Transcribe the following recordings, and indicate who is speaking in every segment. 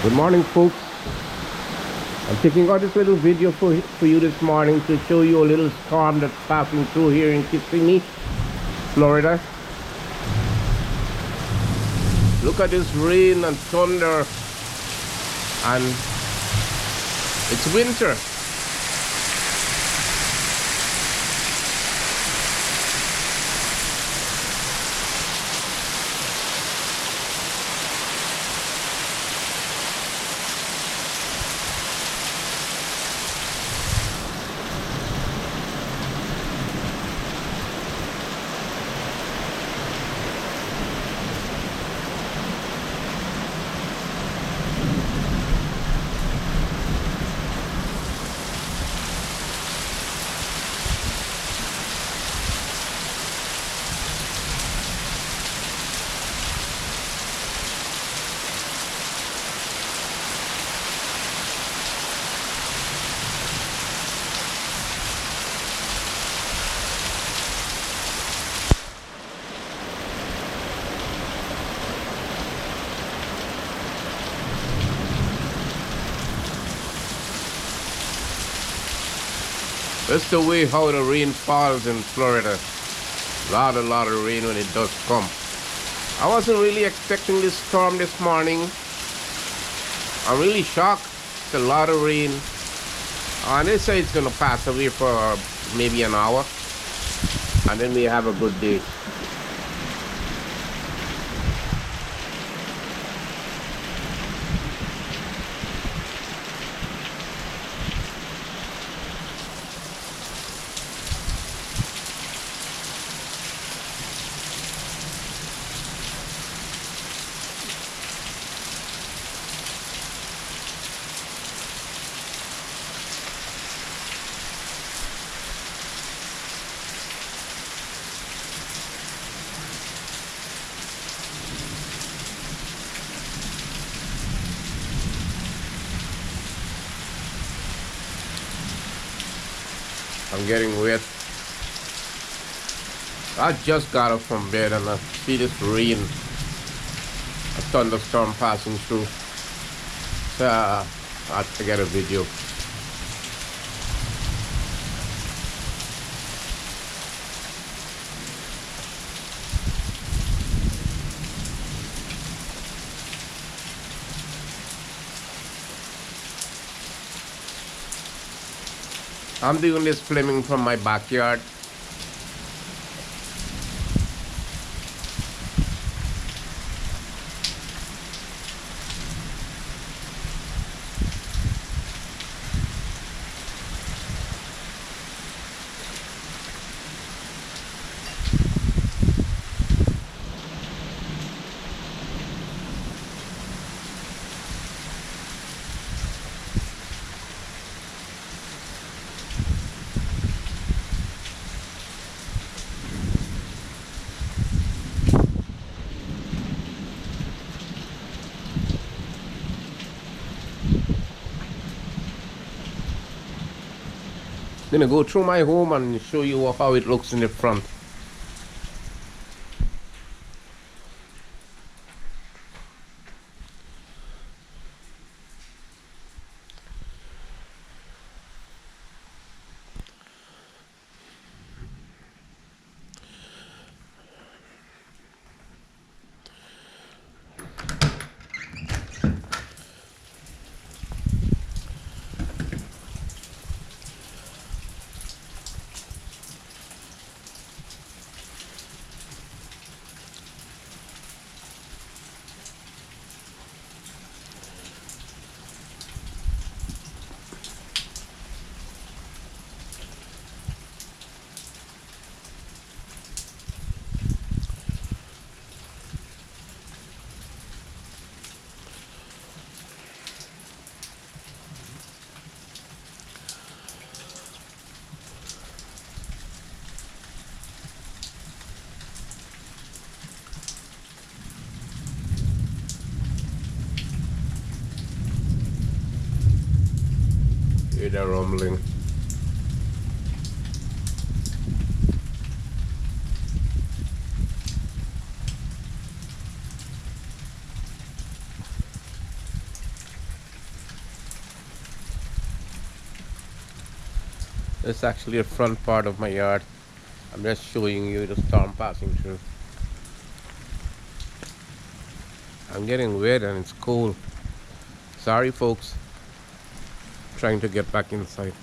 Speaker 1: Good morning, folks. I'm taking out this little video for you this morning to show you a little storm that's passing through here in Kissimmee, Florida. Look at this rain and thunder, and it's winter. That's the way how the rain falls in Florida. A lot of rain when it does come. I wasn't really expecting this storm this morning. I'm really shocked. It's a lot of rain. And they say it's going to pass away for maybe an hour. And then we have a good day. I'm getting wet. I just got up from bed and I see this rain, a thunderstorm passing through. So I had to get a video. I'm doing this filming from my backyard. Gonna go through my home and show you how it looks in the front. Hear the rumbling. It's actually a front part of my yard. I'm just showing you the storm passing through. I'm getting wet and it's cold. Sorry folks. Trying to get back inside.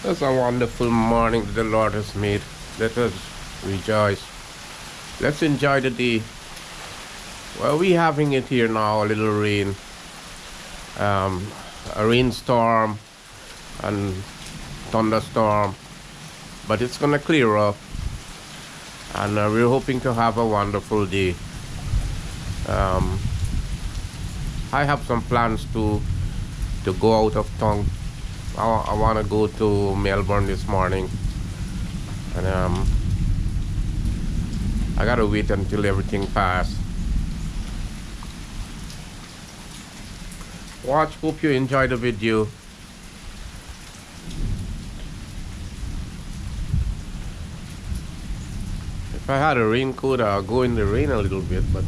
Speaker 1: It's a wonderful morning that the Lord has made. Let us rejoice. Let's enjoy the day. Well, we're having it here now, a little rain. A rainstorm and thunderstorm. But it's going to clear up. And we're hoping to have a wonderful day. I have some plans to go out of town. I want to go to Melbourne this morning, and I gotta wait until everything passes. Watch, hope you enjoy the video. If I had a raincoat, I'll go in the rain a little bit, but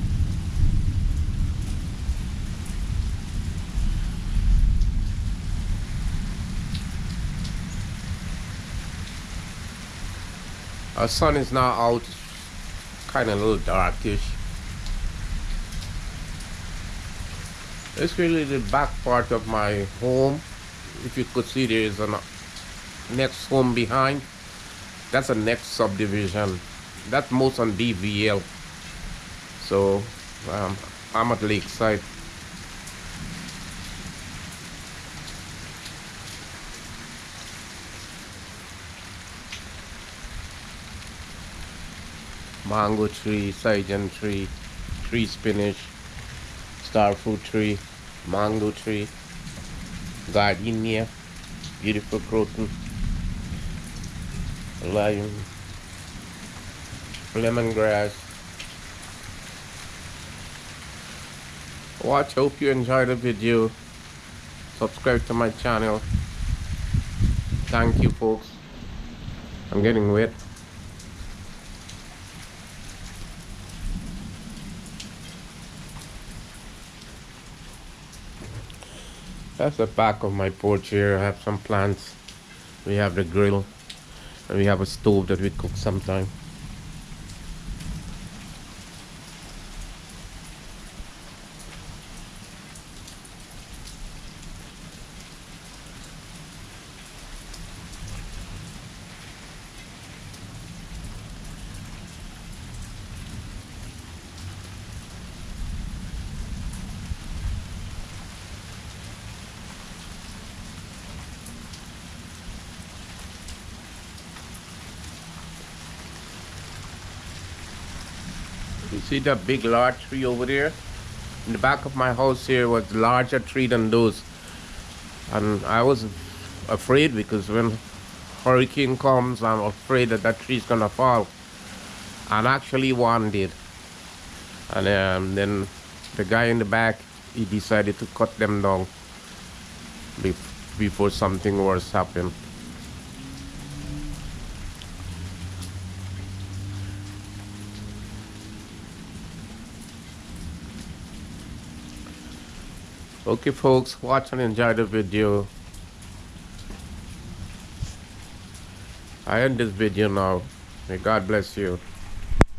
Speaker 1: our sun is now out, kind of a little darkish. It's really the back part of my home. If you could see, there is a next home behind. That's a next subdivision. That's most on DVL. So I'm at Lakeside. Mango tree, Saigon tree, tree spinach, star fruit tree, mango tree, gardenia, beautiful croton, lime, lemongrass. Watch, hope you enjoy the video. Subscribe to my channel. Thank you folks. I'm getting wet. That's the back of my porch here. I have some plants. We have the grill. And we have a stove that we cook sometime. You see that big large tree over there? In the back of my house here was larger tree than those. And I was afraid because when hurricane comes, I'm afraid that that tree is gonna fall. And actually one did. And then the guy in the back, he decided to cut them down before something worse happened. Okay folks, watch and enjoy the video. I end this video now. May God bless you.